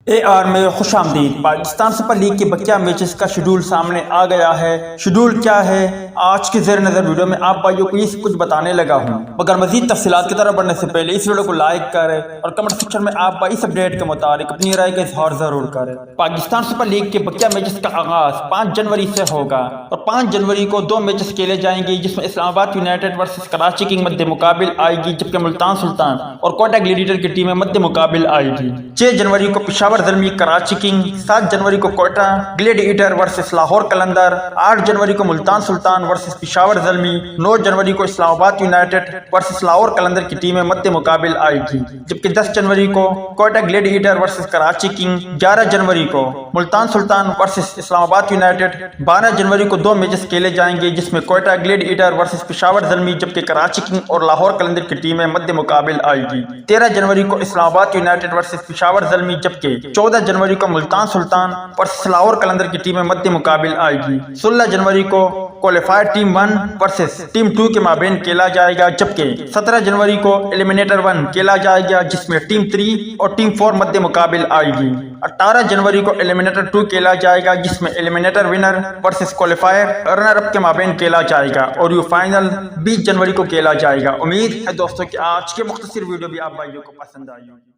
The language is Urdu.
اے آر میں خوش آمدید۔ پاکستان سپر لیگ کے بقیہ میچز کا شیڈول سامنے آ گیا ہے۔ شیڈول کیا ہے آج کے زیر نظر ویڈیو میں آپ بھائیوں کو یہ کچھ بتانے لگا ہوں، مگر مزید تفصیلات کی طرف بڑھنے سے پہلے اس ویڈیو کو لائک کریں اور کمنٹ سیکشن میں آپ بھائی اس اپڈیٹ کے متعلق اپنی رائے کا اظہار ضرور کریں۔ پاکستان سپر لیگ کے بقیہ میچز کا آغاز 5 جنوری سے ہوگا اور 5 جنوری کو 2 میچز کھیلے جائیں گے، جس میں اسلام آباد یونائیٹڈ ورسز کراچی کنگ مد مقابل آئے گی، جبکہ ملتان سلطان اور کوئٹہ گلیڈیٹر کی ٹیمیں مد مقابل آئے گی۔ 6 جنوری کو پشاور زلمی کراچی کنگ، 7 جنوری کو کوئٹہ گلیڈیٹر ورسز لاہور قلندر، 8 جنوری کو ملتان سلطان ورسز پشاور زلمی، 9 جنوری کو اسلام آباد یونائیٹڈ ورسز لاہور قلندر کی ٹیمیں مد مقابل آئے گی، جبکہ 10 جنوری کو Quetta Gladiator versus Karachi King, 11 جنوری کو ملتان سلطان ورسز اسلام آباد یونائیٹڈ، 12 جنوری کو 2 میچز کھیلے جائیں گے، جس میں کوئٹہ گلیڈیٹر ورسز پشاور زلمی، جبکہ کراچی کنگ اور لاہور قلندر کی ٹیمیں مد مقابل آئے گی۔ 13 جنوری کو اسلام آباد یونائیٹڈ ورسز پشاور زلمی، جبکہ 14 جنوری کو ملتان سلطان ورسز لاہور قلندر کی ٹیمیں مد مقابل آئے گی۔ 16 جنوری کو کوالیفائر ٹیم 1 ورسز ٹیم 2 کے مابین کھیلا جائے گا، جبکہ 17 جنوری کو ایلیمنیٹر 1 کھیلا جائے گا، جس میں ٹیم 3 اور ٹیم 4 مد مقابل آئے گی۔ 18 جنوری کو ایلیمنیٹر 2 کھیلا جائے گا، جس میں eliminator winner versus qualifier runner up کے مابین کھیلا جائے گا، اور یہ فائنل 20 جنوری کو کھیلا جائے گا۔ امید ہے دوستوں کہ آج کے مختصر ویڈیو بھی آپ بھائیوں کو پسند آئی ہوگی۔